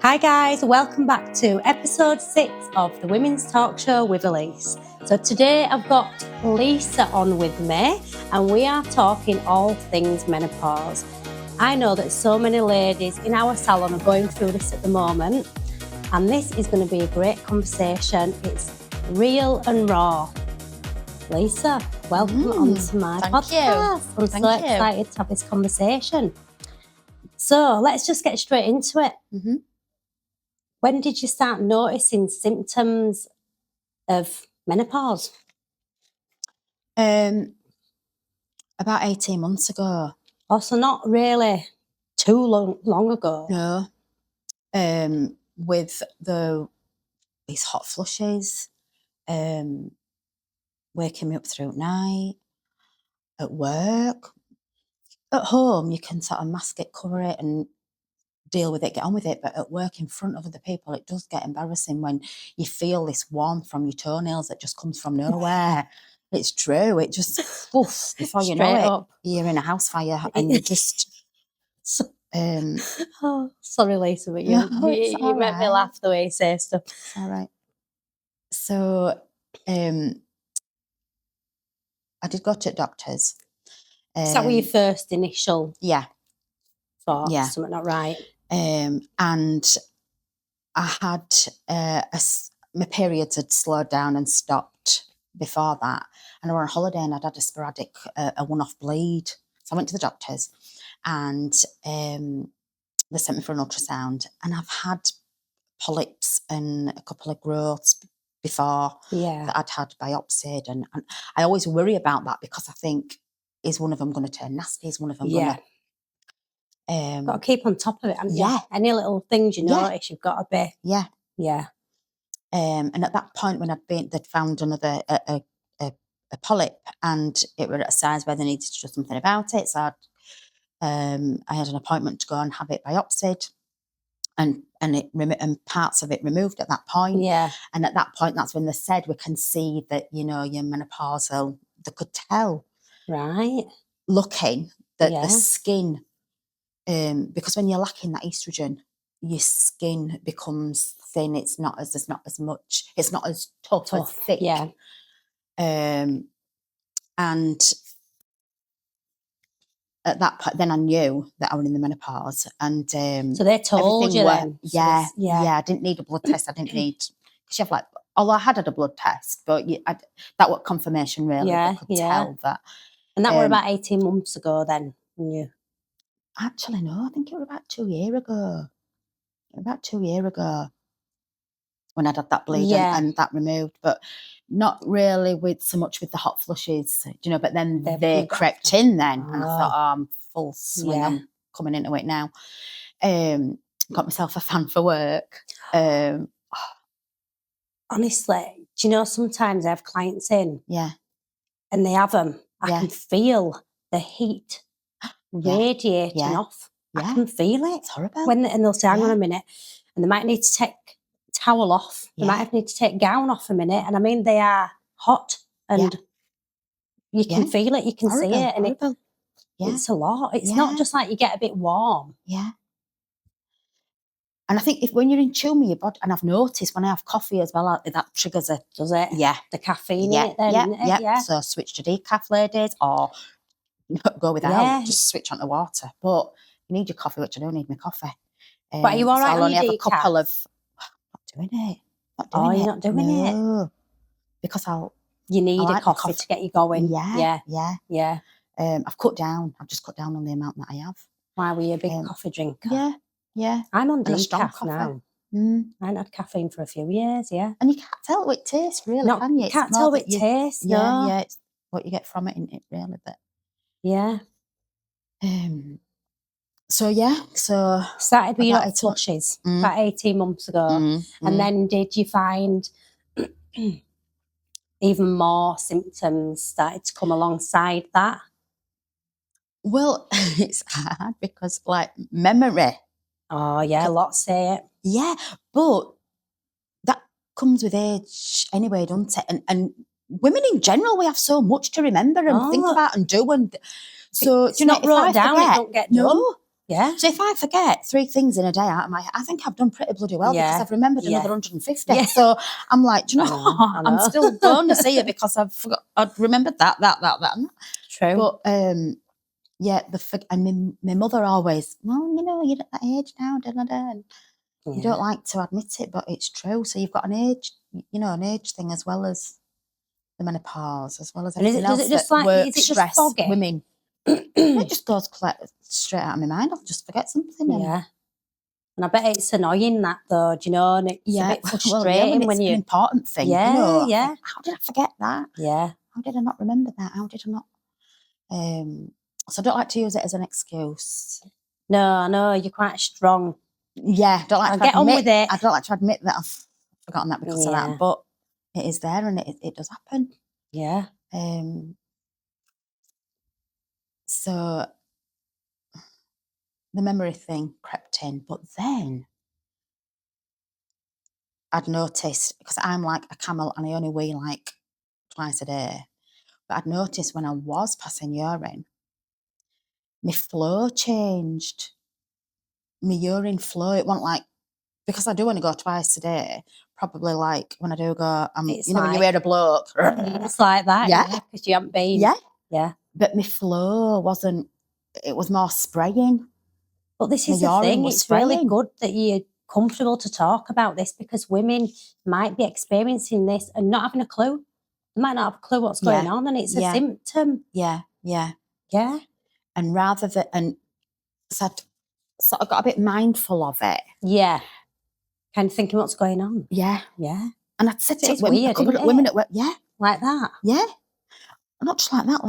Hi guys, welcome back to episode 6 of the Women's Talk Show with Elise. So today I've got Lisa on with me and we are talking all things menopause. I know that so many ladies in our salon are going through this at the moment and this is going to be a great conversation. It's real and raw. Lisa, welcome onto my podcast. I'm so excited to have this conversation. So let's just get straight into it. Mm-hmm. When did you start noticing symptoms of menopause? About 18 months ago. Oh, so not really too long ago. No. With these hot flushes, waking me up through night, at work. At home, you can sort of mask it, cover it and deal with it, get on with it. But at work in front of other people, it does get embarrassing when you feel this warmth from your toenails that just comes from nowhere. It's true. It just, oof, before you know it, you're in a house fire and you just... oh, sorry, Lisa, but you make me laugh the way you say stuff. It's all right. So I did go to doctors. Is that were your first initial thought? Yeah. Something not right? And I had my periods had slowed down and stopped before that. And I were on holiday and I'd had a sporadic, a one-off bleed. So I went to the doctors and they sent me for an ultrasound. And I've had polyps and a couple of growths before that I'd had biopsied. And I always worry about that because I think, is one of them going to turn nasty? Is one of them going to... got to keep on top of it, haven't you? Any little things you notice, you've got to be. Yeah. And at that point when they'd found another a polyp and it were at a size where they needed to do something about it. So I had an appointment to go and have it biopsied and parts of it removed at that point. Yeah. And at that point, that's when they said we can see that, you're menopausal. They could tell. Right. Looking that the skin, because when you're lacking that estrogen, your skin becomes thin. It's not as much. It's not as tough. As thick. Yeah. And at that point, then I knew that I was in the menopause. And so they told you then? Yeah. I didn't need a blood test. I didn't need, because you have although I had a blood test, but that was confirmation really. I could tell that. And that were about 18 months ago then? Actually, no, I think it was about 2 years ago. When I'd had that bleed and that removed, but not really with the hot flushes, but then they crept in then and I thought, I'm full swing, I'm coming into it now. Got myself a fan for work. Honestly, do you know sometimes I have clients in and they have them, I can feel the heat radiating off. I can feel it. It's horrible. And they'll say, hang on a minute, and they might need to take towel off. They might need to take gown off a minute. And I mean, they are hot and you can feel it, you can see it. And it's a lot. It's not just like you get a bit warm. Yeah. And I think when you're in tune with your body, and I've noticed when I have coffee as well, that triggers it. Does it? Yeah. The caffeine in it then, isn't it? Yeah. So switch to decaf, ladies, or go without, just switch on to water. But you need your coffee, which I don't need my coffee. But are you all right I'll on only your have decaf? a couple of... I'm not doing it. You're not doing it? Because you need a coffee to get you going. Yeah. I've cut down. I've just cut down on the amount that I have. Why were you a big coffee drinker? Yeah. I'm on decaf now. I haven't had caffeine for a few years, And you can't tell what it tastes, really, can you? You can't tell what it tastes, no. Yeah, it's what you get from it, isn't it, really? But yeah. So started with your hot flushes about 18 months ago. And then did you find even more symptoms started to come alongside that? Well, it's hard because memory. Oh yeah, lots say it. Yeah, but that comes with age anyway, doesn't it? And women in general, we have so much to remember and think about and do. And so, it's not wrote down, it don't get done. Yeah. So if I forget 3 things in a day out of my head, I think I've done pretty bloody well because Yeah. I've remembered Yeah. another 150. Yeah. So I'm like, do you know, I know. I'm still going to see you because I'd remembered that. True. But yeah, and my mother always, well, you know, you're at that age now, and you don't like to admit it, but it's true. So you've got an age, you know, an age thing as well as the menopause, as well as And everything does else it just that like, work, is it just stress, foggy? women. It just goes straight out of my mind. I'll just forget something. Yeah. And I bet it's annoying that though, do you know, and it's a bit frustrating well, yeah, when it's when an you. important thing, Yeah, you know. I yeah. think, how did I forget that? Yeah. How did I not remember that? How did I not? So I don't like to use it as an excuse. No, you're quite strong. Yeah, don't like I'll to get admit, on with it. I don't like to admit that I've forgotten that because of Yeah. that, but it is there and it does happen. Yeah. So the memory thing crept in, but then I'd noticed, because I'm like a camel and I only wee like twice a day, but I'd noticed when I was passing urine, my flow changed. My urine flow, it wasn't like, because I do only go twice a day, probably like when I do go, It's you know, when you hear a bloke. It's like that, Yeah. because you haven't been. Yeah. Yeah. But my flow wasn't, it was more spraying. But this My is the urine thing, was it's really spraying. good that you're comfortable to talk about this because women might be experiencing this and not having a clue. They might not have a clue what's going on and it's a symptom. Yeah. Yeah. And rather than, and so I'd sort of got a bit mindful of it. Yeah. Kind of thinking what's going on. Yeah. Yeah. And I'd said to It's weird, a couple isn't of women it? at work, yeah. Like that. Yeah. Not just like that.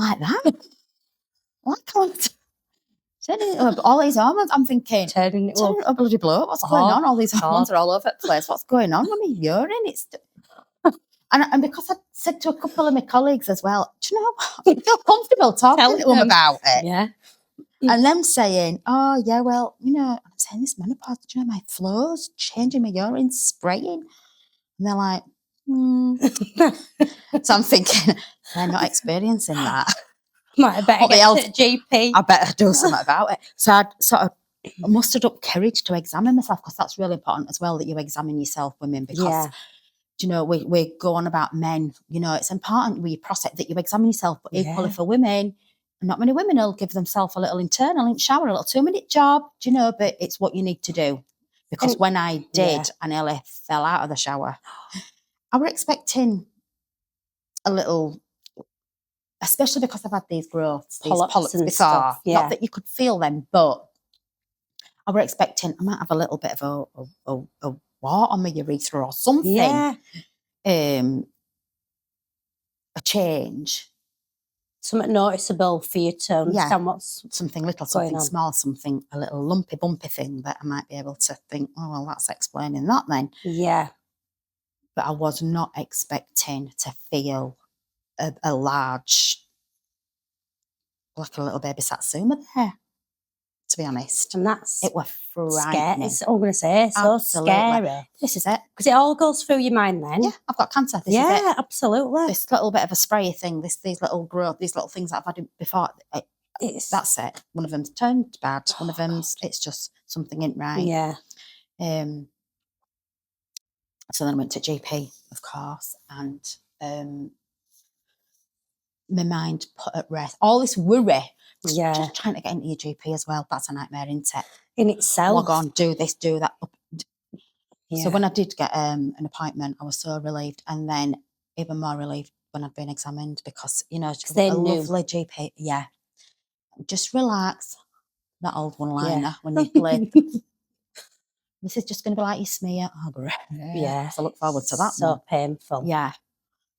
All these hormones, I'm thinking, Turning it turn up. a bloody bloke, what's going on? All these hormones are all over the place. What's going on with me urine? And because I said to a couple of my colleagues as well, do you know what? I feel comfortable talking to them about it. Yeah. And them saying, oh, yeah, well, you know, I'm saying this menopause, do you know, my flow's changing, my urine spraying. And they're like, So I'm thinking, they're not experiencing that. Might better get to GP. I better do something about it. So I'd sort of mustered up courage to examine myself, because that's really important as well, that you examine yourself, women, because you know, we go on about men, you know, it's important with your process that you examine yourself, but equally for women, not many women will give themselves a little internal shower, a little 2-minute job, do you know, but it's what you need to do. Because when I did, I nearly fell out of the shower. I were expecting a little, especially because I've had these growths, these polyps and before. stuff, Not that you could feel them, but I were expecting I might have a little bit of a wart on my urethra or something. Yeah. A change. Something noticeable for you to understand what's something little, going something on. small, something, a little lumpy, bumpy thing that I might be able to think, oh, well, that's explaining that then. Yeah. But I was not expecting to feel a large, like a little baby satsuma there, to be honest. And that's it was frightening. Scary. I'm going to say, so scary. This is it. Because it all goes through your mind then. Yeah, I've got cancer. This is it. Yeah, absolutely. This little bit of a sprayer thing, these little growth, these little things that I've had before, that's it. One of them's turned bad. One of them's, it's just something ain't right. Yeah. So then I went to GP, of course, and my mind put at rest. All this worry, just trying to get into your GP as well, that's a nightmare, isn't it? In itself. Log on, do this, do that. So when I did get an appointment, I was so relieved, and then even more relieved when I'd been examined, because, you know, a lovely GP, just relax, that old one-liner, when you play. This is just going to be like your smear. Oh, great. Yeah. So I look forward to that. So painful. Yeah.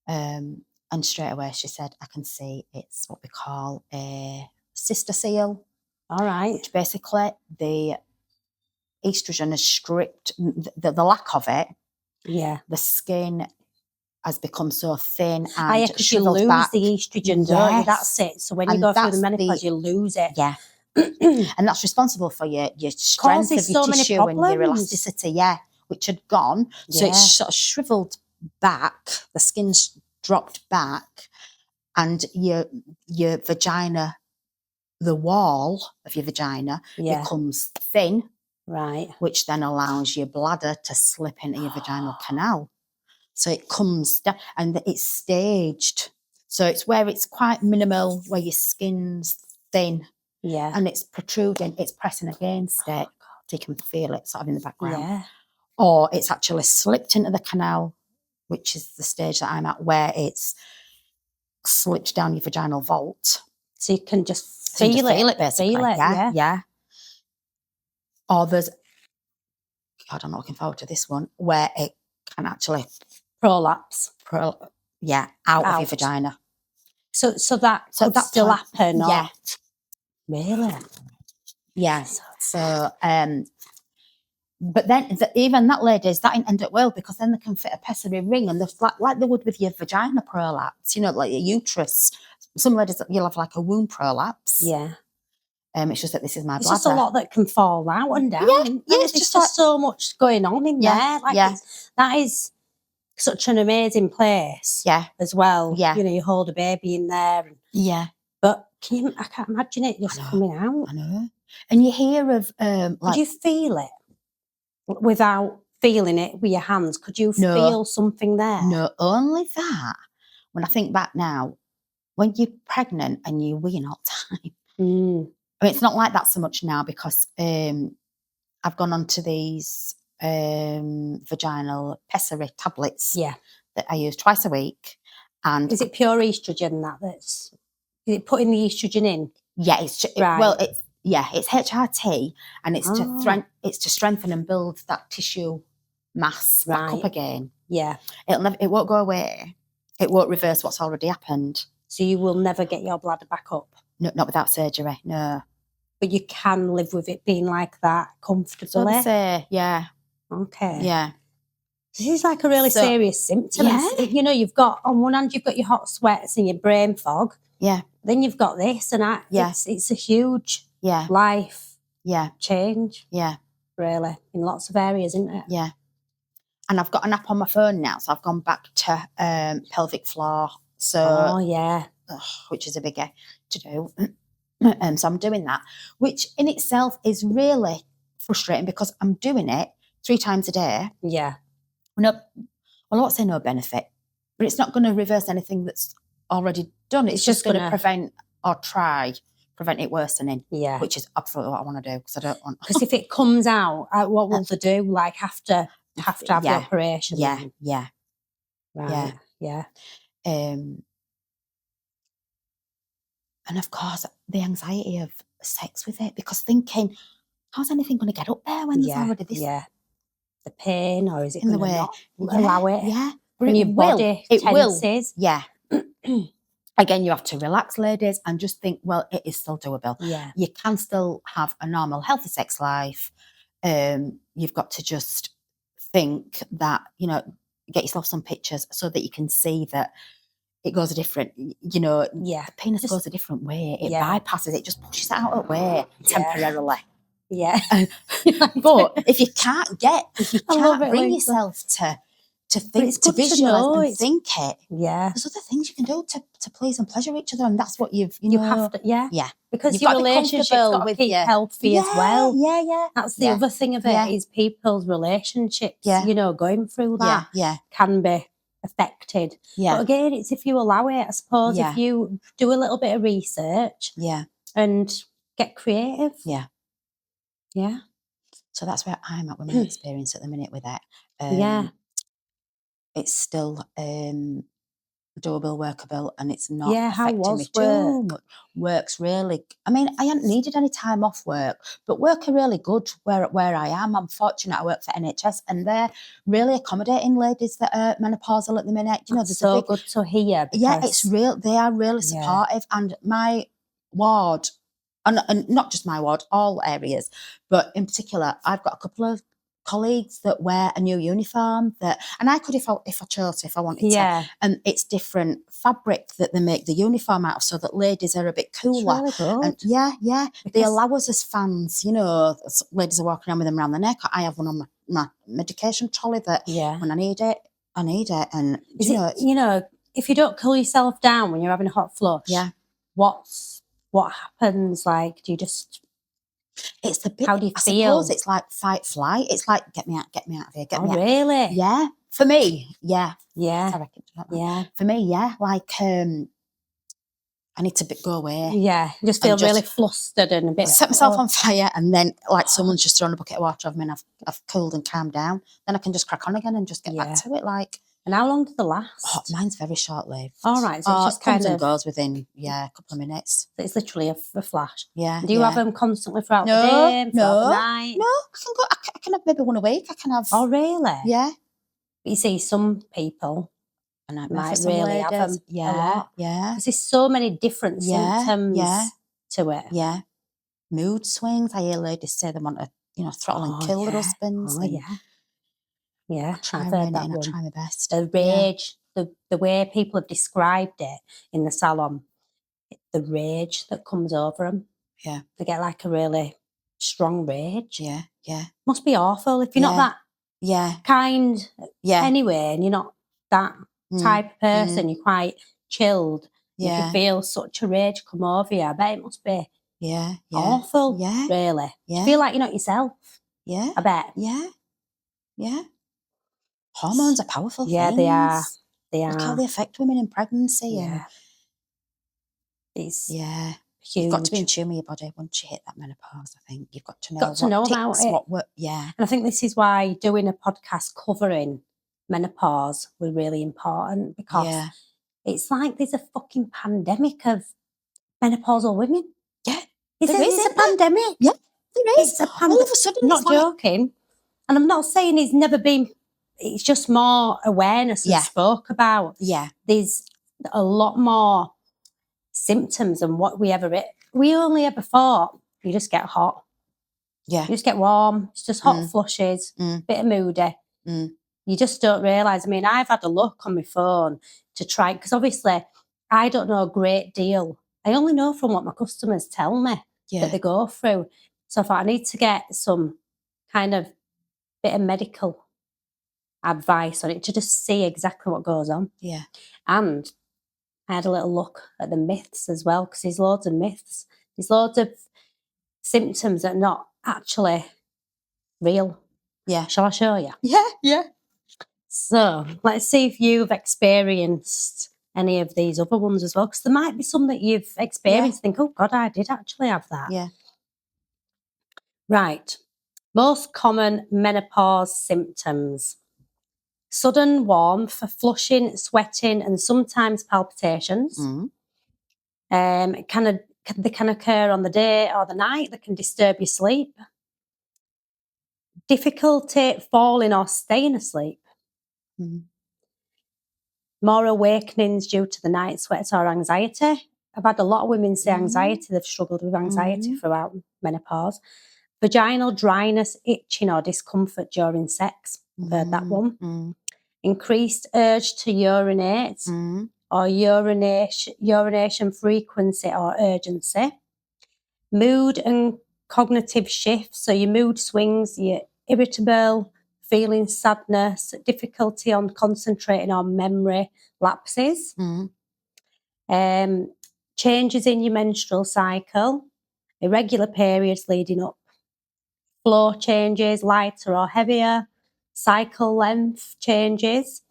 And straight away she said, I can see it's what we call a sister seal. All right. Which basically the estrogen has stripped, the lack of it. Yeah. The skin has become so thin and because you lose the estrogen, don't you? That's it. So when you go through the menopause, you lose it. Yeah. And that's responsible for your strength of your tissue and your elasticity, which had gone. So it's sort of shriveled back, the skin's dropped back, and your vagina the wall of your vagina Yeah. becomes thin, Right. which then allows your bladder to slip into your vaginal canal. So it comes down and it's staged. So it's where it's quite minimal, where your skin's thin Yeah. and it's protruding, it's pressing against it. So you can feel it sort of in the background. Yeah. Or it's actually slipped into the canal, which is the stage that I'm at, where it's slipped down your vaginal vault. So you can just So you feel just it. feel it basically. Feel it, yeah. Or there's, God, I'm not looking forward to this one, where it can actually Prolapse. out of your vagina. So that could that still point, happen. yeah. Really? Yeah. So, but then even that ladies, that didn't end up well because then they can fit a pessary ring and they're like they would with your vagina prolapse, you know, like your uterus. Some ladies, you'll have like a womb prolapse. Yeah. It's just that this is my bladder. It's just a lot that can fall out and down. Yeah, There's just so much going on in there. Like that is such an amazing place. Yeah. As well. Yeah. You know, you hold a baby in there. Yeah. But I can't imagine it just coming out. I know. And you hear of could you feel it without feeling it with your hands? Could you feel something there? No, only that. When I think back now, when you're pregnant and you're weeing all the time. I mean, it's not like that so much now because I've gone on to these vaginal pessary tablets that I use twice a week. And is it pure estrogen that's? Is it putting the estrogen in? Yeah, it's HRT, and it's to strengthen and build that tissue mass back up again. Yeah, it won't go away. It won't reverse what's already happened. So you will never get your bladder back up. No, not without surgery. No, but you can live with it being like that comfortably. So they say, yeah. Okay. Yeah. This is like a really serious symptom. Yeah. You know, you've got on one hand you've got your hot sweats and your brain fog. Yeah. Then you've got this, and it's a huge life change. Yeah. Really, in lots of areas, isn't it? Yeah. And I've got an app on my phone now, so I've gone back to pelvic floor. So which is a biggie to do. So I'm doing that, which in itself is really frustrating because I'm doing it 3 times a day. Yeah. No, well, I won't say no benefit, but it's not going to reverse anything that's already done. It's just going to prevent or prevent it worsening. Yeah. Which is absolutely what I want to do because I don't want. Because if it comes out, what will they do? Like have to have the operation. Yeah. Yeah. Right. Yeah. And of course, the anxiety of sex with it, because thinking, how's anything going to get up there when there's already this? Yeah. The pain, or is it in the way? Not allow it? Yeah. When your body tenses. Yeah. Again, you have to relax, ladies, and just think, well, it is still doable. Yeah. You can still have a normal, healthy sex life. You've got to just think that, get yourself some pictures so that you can see that it goes a different, the penis goes a different way. It bypasses, it just pushes it out of the way temporarily. Yeah. But if you can't bring yourself to think, to visualise and think it, there's other things you can do to please and pleasure each other, and that's what you have to, yeah. Because your relationship's got to keep healthy as well. Yeah, yeah. That's the other thing of it is people's relationships, going through that can be affected. Yeah. But again, it's if you allow it, I suppose, if you do a little bit of research and get creative. Yeah. Yeah. So that's where I'm at with my experience at the minute with it. It's still doable, workable, and it's not affecting me too much. Work's really, I mean, I hadn't needed any time off work, but work are really good where I am. I'm fortunate I work for NHS and they're really accommodating ladies that are menopausal at the minute. There's so good to hear. Yeah, it's real. They are really supportive, and my ward, and not just my ward, all areas, but in particular, I've got a couple of colleagues that wear a new uniform and I could if I chose, if I wanted to, and it's different fabric that they make the uniform out of, so that ladies are a bit cooler. It's really good. And they allow us as fans, ladies are walking around with them around the neck. I have one on my medication trolley that when I need it, and if you don't cool yourself down when you're having a hot flush, what's what happens? Like, do you just... It's a bit. How do you I feel? suppose it's like fight, flight. It's like get me out of here, get me out. Really? Yeah, for me, yeah, Yeah. I reckon. Yeah. For me, yeah, like I need to go away. Yeah. Just feel really flustered and a bit... Set myself on fire, and then like someone's just thrown a bucket of water over me, and I've cooled and calmed down. Then I can just crack on again and just get back to it. Like, and how long do they last? Oh, mine's very short-lived. All right, so it just comes kind and goes within a couple of minutes. It's literally a flash. Yeah. Do you have them constantly throughout the day, throughout the night? No, I can have maybe one a week. I can have. Oh, really? Yeah. But you see, some people might really have them a lot. Yeah. Because there's so many different symptoms to it. Yeah. Mood swings. I hear ladies say they want to, throttle and kill their husbands. Oh, yeah. Yeah, I've heard that one. I try my best. The rage, the way people have described it in the salon, the rage that comes over them. Yeah. They get like a really strong rage. Yeah, yeah. Must be awful if you're not that kind anyway, and you're not that type of person, you're quite chilled. You can feel such a rage come over you. I bet it must be awful, really. Yeah. You feel like you're not yourself. Yeah. I bet. Yeah. Yeah. Hormones are powerful things. Yeah, they are. They are. Look how they affect women in pregnancy. Yeah. It's huge. You've got to be in tune with your body once you hit that menopause, I think. You've got to know about it. And I think this is why doing a podcast covering menopause was really important, because it's like there's a fucking pandemic of menopausal women. Yeah. It's a pandemic. Yeah, there is. It's a pandemic. All of a sudden, I'm not joking. And I'm not saying it's never been... It's just more awareness and spoke about. Yeah. There's a lot more symptoms than what we only ever thought you just get hot. Yeah. You just get warm. It's just hot flushes, bit of moody. You just don't realise. I mean, I've had a look on my phone to try, because obviously I don't know a great deal. I only know from what my customers tell me that they go through. So I thought I need to get some kind of bit of medical advice on it to just see exactly what goes on. Yeah. And I had a little look at the myths as well, because there's loads of myths. There's loads of symptoms that are not actually real. Yeah. Shall I show you? Yeah, yeah. So let's see if you've experienced any of these other ones as well, because there might be some that you've experienced and think, oh God, I did actually have that. Yeah. Right. Most common menopause symptoms: sudden warmth, flushing, sweating, and sometimes palpitations. They can occur on the day or the night. They can disturb your sleep. Difficulty falling or staying asleep. More awakenings due to the night sweats or anxiety. I've had a lot of women say anxiety. They've struggled with anxiety throughout menopause. Vaginal dryness, itching or discomfort during sex. I've heard that one. Increased urge to urinate or urination frequency or urgency. Mood and cognitive shifts. So your mood swings, you're irritable, feeling sadness, difficulty on concentrating on memory, lapses. Changes in your menstrual cycle, irregular periods leading up, flow changes, lighter or heavier, cycle length changes,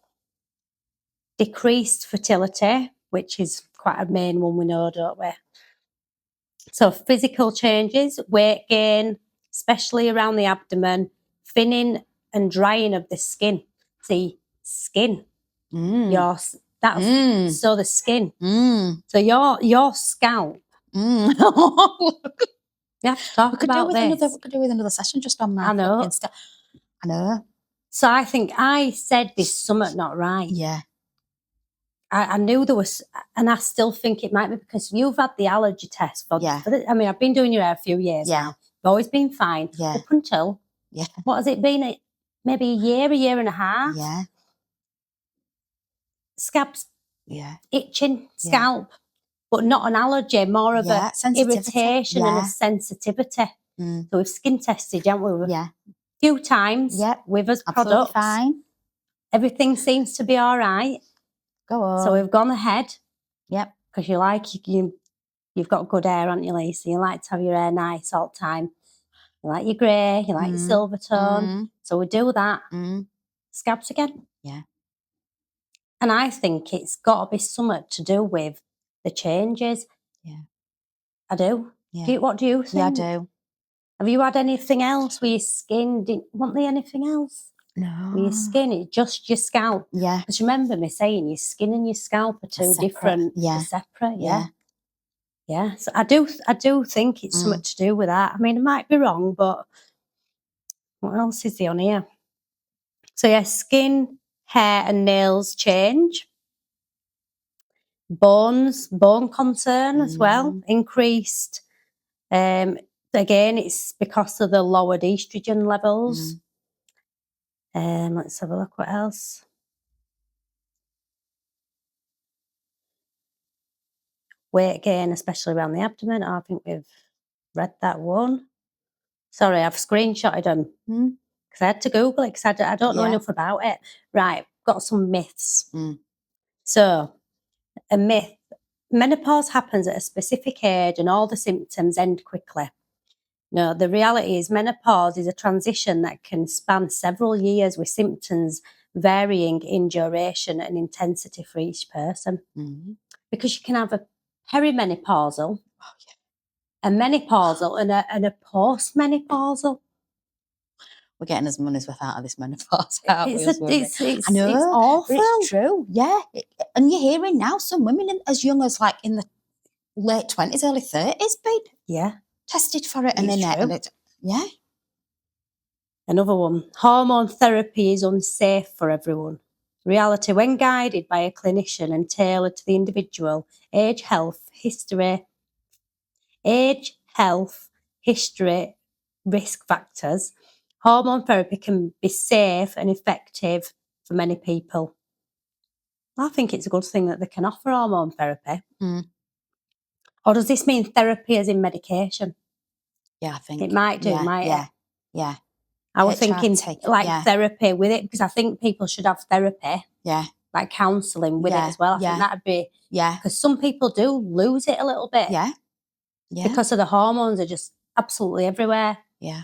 decreased fertility, which is quite a main one we know, don't we? So physical changes, weight gain, especially around the abdomen, thinning and drying of the skin. See, skin. So the skin. So your scalp. You have to talk about this. We could do with another session just on that. I know. I know. So I think I said this something not right. Yeah. I knew there was, and I still think it might be because you've had the allergy test. I mean, I've been doing your hair a few years now. I've always been fine. Up until, what has it been? Maybe a year and a half? Yeah. Scabs, itching, scalp, but not an allergy, more of a irritation and a sensitivity. So we've skin tested, haven't we? A few times with us products. Fine. Everything seems to be all right. Go on. So we've gone ahead. Yep. Because you like your You've got good hair, haven't you, Lisa? You like to have your hair nice all the time. You like your grey, you like your silver tone. So we do that. Scabs again. Yeah. And I think it's got to be something to do with the changes. Yeah. I do. Yeah. What do you think? Yeah, I do. Have you had anything else with your skin? Want there anything else? No. With your skin, it's just your scalp. Yeah. Because remember me saying your skin and your scalp are two different. Yeah. They're separate. Yeah. Yeah. So I do think it's something to do with that. I mean, I might be wrong, but what else is there on here? So yeah, skin, hair and nails change. Bone concern as well, increased. Again, it's because of the lowered estrogen levels. Let's have a look what else. Weight gain, especially around the abdomen. I think we've read that one. Sorry, I've screenshotted them because I had to Google it because I don't know enough about it. Right, got some myths. So, a myth. Menopause happens at a specific age and all the symptoms end quickly. No, the reality is menopause is a transition that can span several years with symptoms varying in duration and intensity for each person. Because you can have a perimenopausal, a menopausal and a postmenopausal. We're getting as money's worth out of this menopause, aren't we? It's I know, it's awful. but it's true, yeah. And you're hearing now some women as young as like in the late 20s, early 30s been tested for it. And yeah. Another one, hormone therapy is unsafe for everyone. Reality, when guided by a clinician and tailored to the individual, age, health, history, risk factors, hormone therapy can be safe and effective for many people. I think it's a good thing that they can offer hormone therapy. Or does this mean therapy as in medication? Yeah, I think. It might do, might it? Yeah. I was thinking therapy with it because I think people should have therapy. Yeah. Like counselling with it as well. I think that'd be... Yeah. Because some people do lose it a little bit. Yeah. Yeah. Because of the hormones are just absolutely everywhere. Yeah.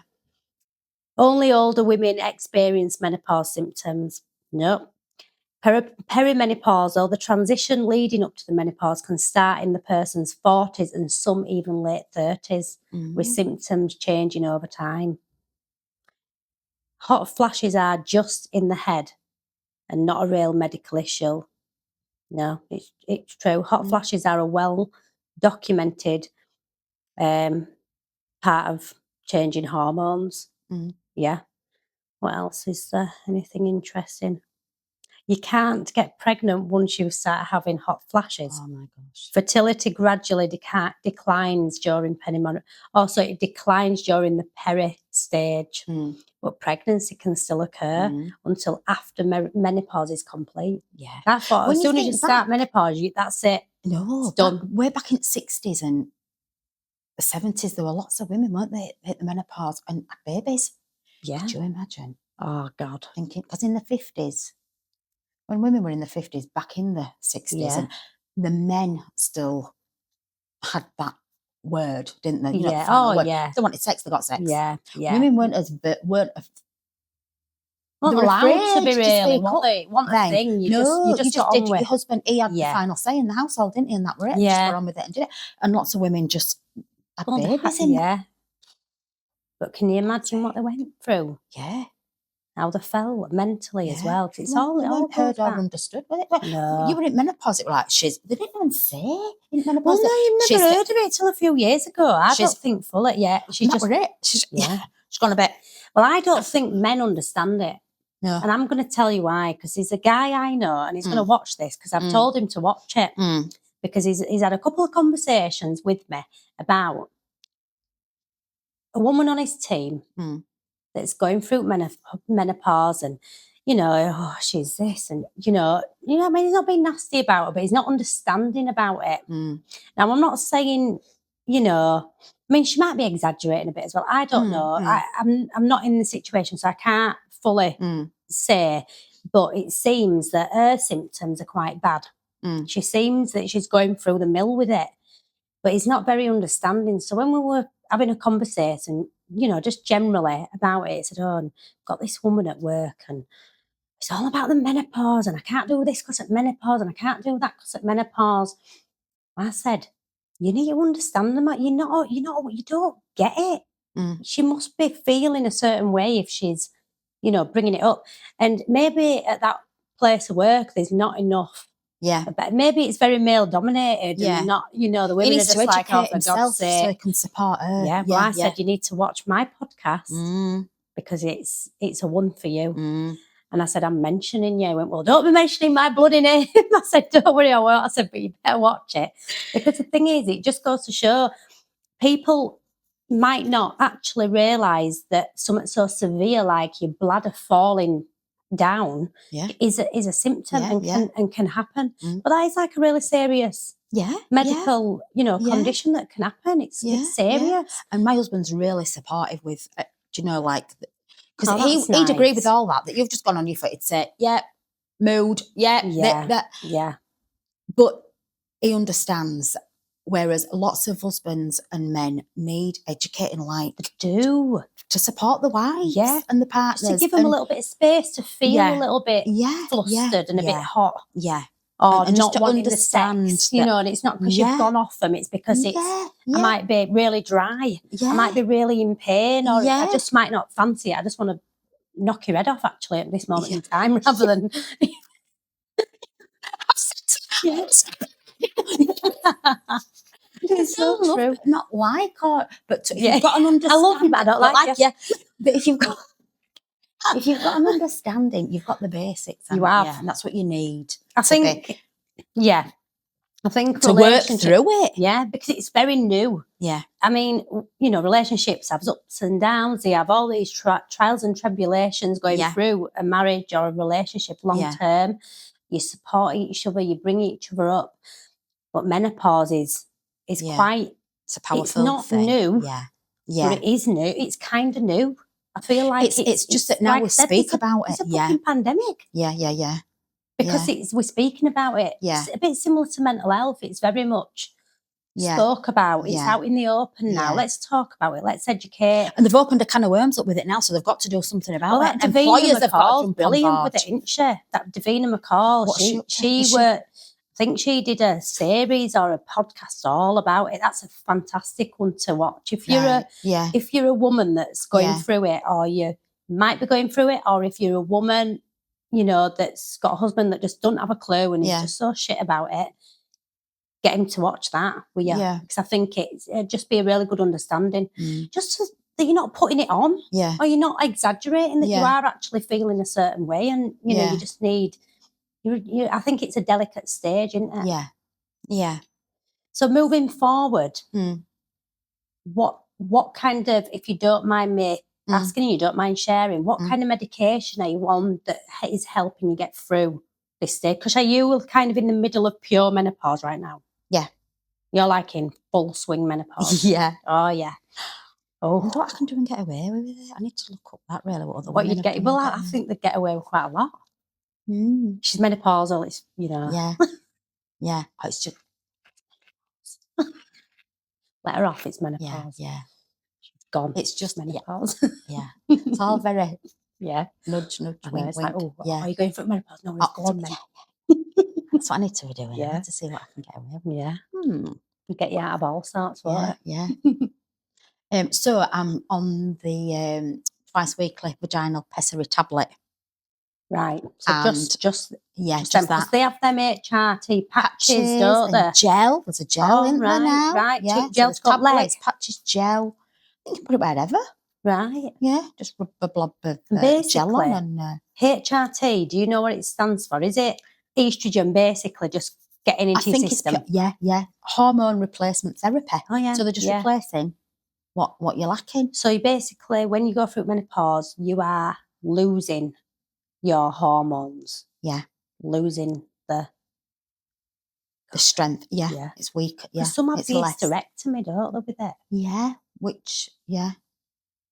Only older women experience menopause symptoms. No. Perimenopausal, the transition leading up to the menopause can start in the person's 40s and some even late 30s, with symptoms changing over time. Hot flashes are just in the head and not a real medical issue. No, it's true. Hot flashes are a well-documented part of changing hormones. Yeah. What else is there? Anything interesting? You can't get pregnant once you start having hot flashes. Oh, my gosh. Fertility gradually declines during perimenopause. Also, it declines during the peri stage. But pregnancy can still occur until after menopause is complete. Yeah. I thought as soon as you start menopause, that's it. No, it's done. Way back in the 60s and the 70s, there were lots of women, weren't they, hit the menopause and had babies. Yeah. Could you imagine? Oh, God. Thinking, because in the 50s, when women were in the 50s, back in the 60s, and the men still had that word, didn't they? You know, the final word. They wanted sex, they got sex. Yeah, yeah. Women weren't allowed to be really, want a thing. You just got did. Your husband, he had the final say in the household, didn't he? And that were it. Just got on with it and did it. And lots of women just had babies in. Yeah. But can you imagine what they went through? Yeah. How they felt mentally as well. Because it's all heard or understood with it. No. You were in menopause, it were like, they didn't even say in menopause. Well, no, you've never heard of it till a few years ago. I don't think fully. Yeah. She's just... it. She's gone a bit. Well, I don't think men understand it. No. And I'm going to tell you why. Because he's a guy I know and he's going to watch this because I've told him to watch it. Because he's had a couple of conversations with me about a woman on his team that's going through menopause and, she's this and, I mean, he's not being nasty about it, but he's not understanding about it. Now, I'm not saying, I mean, she might be exaggerating a bit as well. I don't know. I'm not in the situation, so I can't fully say, but it seems that her symptoms are quite bad. She seems that she's going through the mill with it. but he's not very understanding. So when we were having a conversation, just generally about it, he said, "Oh, I've got this woman at work and it's all about the menopause and I can't do this because of menopause and I can't do that because of menopause." I said, "You need to understand them. You don't get it. She must be feeling a certain way if she's, bringing it up. And maybe at that place of work, there's not enough. Yeah. But maybe it's very male dominated and not, the He women are needs just to like, oh, educate for himself God's so sake." he can support her. Yeah, well, I said, you need to watch my podcast because it's a one for you. And I said, "I'm mentioning you." He went, "Well, don't be mentioning my bloody name." I said, "Don't worry, I won't." I said, "But you better watch it." Because the thing is, it just goes to show people might not actually realise that something so severe like your bladder falling down is a symptom and can happen. But that is like a really serious medical, condition that can happen. It's serious. Yeah. And my husband's really supportive with, because that's he'd agree nice. with all that you've just gone on your foot. He'd say, mood, that. But he understands. Whereas lots of husbands and men need educating, to support the wives and the partners. Just to give them a little bit of space to feel a little bit flustered and a bit hot. Yeah. Or and not just to wanting understand the sex, and it's not because you've gone off them, it's because I might be really dry. I might be really in pain, or I just might not fancy it. I just want to knock your head off actually at this moment in time rather than It's so true. Not like or but if you've got an understanding. I love you, but I don't like you. But if you've got an understanding, you've got the basics. You have. And that's what you need. I think to work through it. Yeah, because it's very new. Yeah. I mean, relationships have ups and downs. They have all these trials and tribulations going through a marriage or a relationship long term. You support each other, you bring each other up. But menopause is quite... It's a powerful It's not thing. new. Yeah. But it is new. It's kind of new. I feel like it's just that now we speak about it. It's a fucking pandemic. Yeah. Because we're speaking about it. Yeah. It's a bit similar to mental health. It's very much spoke about. It's out in the open now. Let's talk about it. Let's educate. And they've opened a can of worms up with it now, so they've got to do something about it. That Davina McCall's brilliant with it, isn't she? That Davina McCall. I think she did a series or a podcast all about it. That's a fantastic one to watch. If you're a woman that's going through it, or you might be going through it, or if you're a woman, that's got a husband that just doesn't have a clue and is just so shit about it, get him to watch that. Because I think it'd just be a really good understanding. Just so that you're not putting it on, or you're not exaggerating, that you are actually feeling a certain way, and you just need. I think it's a delicate stage, isn't it? Yeah. So moving forward, what kind of, if you don't mind me asking, you don't mind sharing, what kind of medication are you on that is helping you get through this stage? Because are you kind of in the middle of pure menopause right now? Yeah. You're like in full swing menopause? Yeah. Oh, yeah. Oh. What I can do and get away with it? I need to look up that really. What you'd get? Well, I think they'd get away with quite a lot. She's menopausal. It's Yeah. Oh, it's just let her off. It's menopause. Yeah. She's gone. It's just menopause. Yeah. It's all very nudge, wink, it's like, wink. Are you going for menopause? No, it's gone then. That's what I need to be doing. I need to see what I can get away with. Yeah. Get you out of all sorts. Yeah. So I'm on the twice weekly vaginal pessary tablet. Right. So just that. Because they have them HRT patches, don't they? Gel. There's a gel in there now. Right. Yeah. Gel's so got tablets, legs. patches, gel. You can put it wherever. Right. Yeah. Just rub a blob of gel on. And HRT, do you know what it stands for? Is it estrogen basically just getting into your system? Yeah. Hormone replacement therapy. Oh, yeah. So they're just replacing what you're lacking. So you basically, when you go through menopause, you are losing your hormones. Yeah. Losing the strength. Yeah. It's weak. Yeah. Some have the hysterectomy, don't they, with it? Yeah. Which,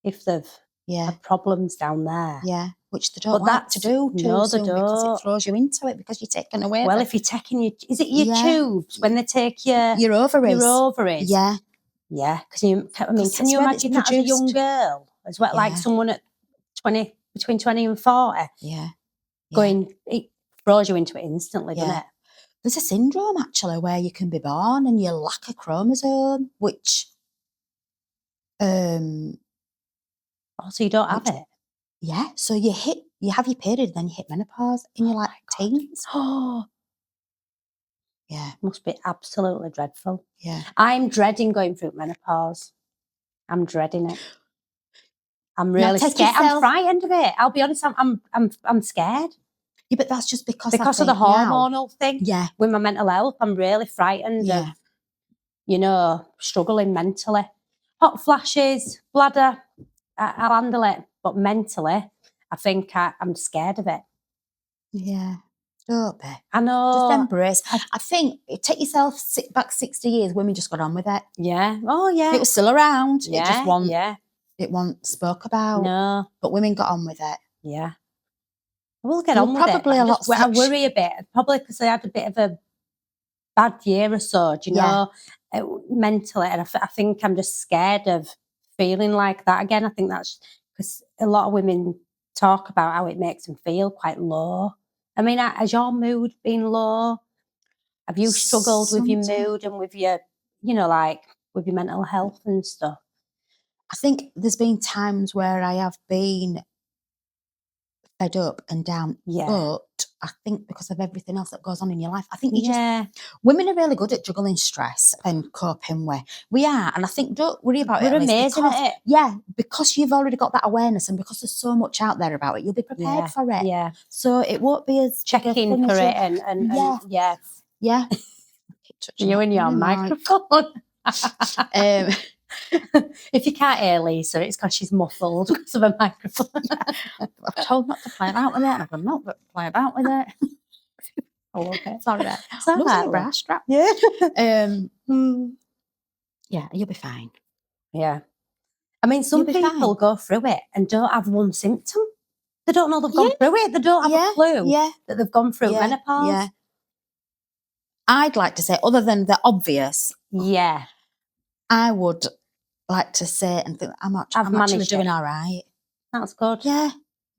if they've had problems down there. Yeah. which they don't But like to do too no, they soon because don't. it throws you into it because you're taken away. Well, if you're taking is it your Yeah. tubes when they take your ovaries. your ovaries? Yeah. Yeah, because can it's you where it's imagine that as a young produced. girl as well, like Yeah. someone at between 20 and 40, Yeah. going, it throws you into it instantly, doesn't Yeah. it? There's a syndrome actually where you can be born and you lack a chromosome, which Oh, so you don't have it? yeah. So you have your period, then you hit menopause in your like teens. Oh, Yeah. must be absolutely dreadful. Yeah. I'm dreading going through menopause. I'm dreading it. I'm Now really take scared. I'm yourself- frightened of it. I'll be honest. I'm scared Yeah, but that's just because of the now- hormonal thing. Yeah. With my mental health, I'm really frightened of, struggling mentally. Hot flashes, bladder, I'll handle it. But mentally, I think I'm scared of it. Yeah. Don't be. I know. Just embrace. I think take yourself back 60 years, women just got on with it. Yeah. Oh, yeah. It was still around. Yeah. It just wasn't, Yeah. it wasn't spoke about. No. But women got on with it. Yeah. We'll get They on were with it. probably a lot I worry a bit, probably because I had a bit of a bad year or so, do you Yeah. know, mentally. And I think I'm just scared of feeling like that again. I think that's because a lot of women talk about how it makes them feel quite low. I mean, has your mood been low? Have you struggled with your mood and with your, with your mental health and stuff? I think there's been times where I have been fed up and down. Yeah. But I think because of everything else that goes on in your life, I think Yeah. women are really good at juggling stress and coping with. We are. And I think don't worry about We're it. Elise, amazing because, at it. Yeah, because you've already got that awareness and because there's so much out there about it, you'll be prepared for it. Yeah. So it won't be as Checking for it and yeah. Yeah. You and your microphone. If you can't hear Lisa, it's because she's muffled because of a microphone. I've told not to play about with it, and I've got not to play about with it. I love it. Sorry, that. So Losing my bra strap. Yeah. Yeah, you'll be fine. Yeah. I mean, some people go through it and don't have one symptom. They don't know they've gone through it. They don't have a clue that they've gone through menopause. Yeah. I'd like to say, other than the obvious, I would like to say and think I'm actually doing all right. That's good. Yeah.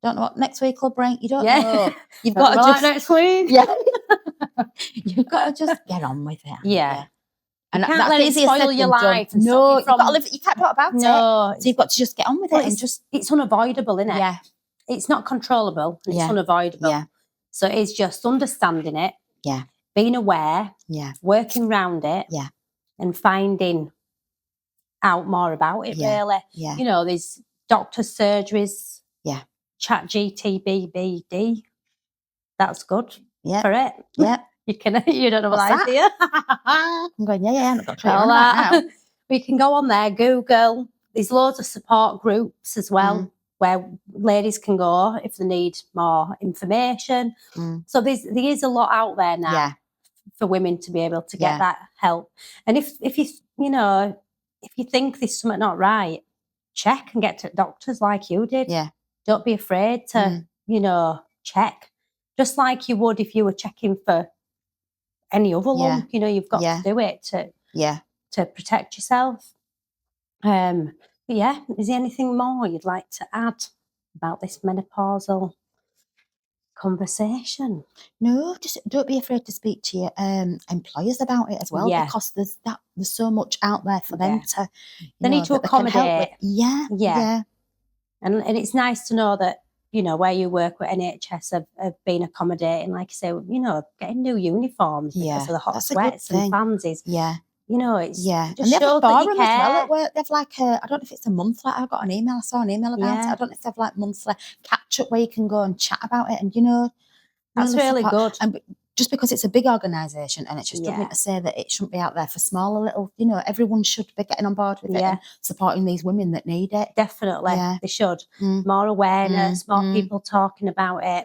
Don't know what next week will bring. You don't Yeah. know. You've got to just next week. Yeah. You've got to just get on with it. Yeah. And you can't let it spoil your life. No, you've got to live. You can't talk about it. No. So you've got to just get on with it and just. It's unavoidable, isn't it? Yeah. It's not controllable. It's unavoidable. Yeah. So it's just understanding it. Yeah. Being aware. Yeah. Working around it. Yeah. And finding out more about it, really. Yeah. You know, there's doctor's surgeries. Yeah. Chat GTBBD. That's good for it. Yeah. You don't know what that is, do you? I'm going, yeah, I've got to try all that now. We can go on there, Google. There's loads of support groups as well where ladies can go if they need more information. So there is a lot out there now for women to be able to get that help. And if you think there's something not right, check and get to doctors like you did. Yeah. Don't be afraid to, check. Just like you would if you were checking for any other lump. You've got to do it to protect yourself. Is there anything more you'd like to add about this menopausal conversation? No, just don't be afraid to speak to your employers about it as well, because there's so much out there for them to. They need to accommodate. Yeah. And it's nice to know that where you work with NHS have been accommodating, like you say, getting new uniforms because of the hot sweats and fans is. It's and just they have a shows that you forum as well care. at work. They've like I don't know if it's a monthly. I got an email. I saw an email about it. I don't know if they've like monthly catch up where you can go and chat about it, and that's really good. And just because it's a big organisation, and it's just doesn't mean to say that it shouldn't be out there for smaller little. Everyone should be getting on board with it and supporting these women that need it. Definitely, they should. More awareness, more people talking about it.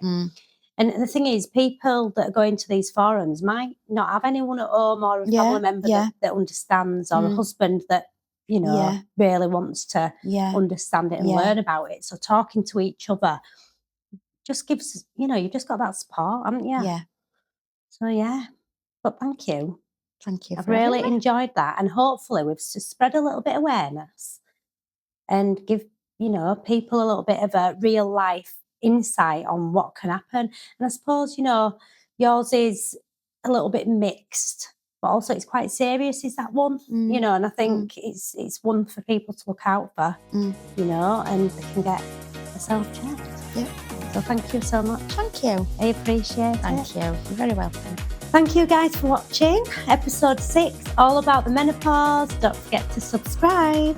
And the thing is, people that are going to these forums might not have anyone at home or a family member that understands, or a husband that, really wants to understand it and learn about it. So talking to each other, just gives, you've just got that support, haven't you? Yeah. So, yeah. But thank you. Thank you I've for having really me. enjoyed that. And hopefully we've spread a little bit of awareness and give, people a little bit of a real life insight on what can happen. And I suppose, yours is a little bit mixed, but also it's quite serious, is that one? Mm. And I think it's one for people to look out for, Mm. and they can get themselves checked. Yeah. So thank you so much. Thank you. I appreciate it. Thank you. You're very welcome. Thank you guys for watching episode 6, all about the menopause. Don't forget to subscribe.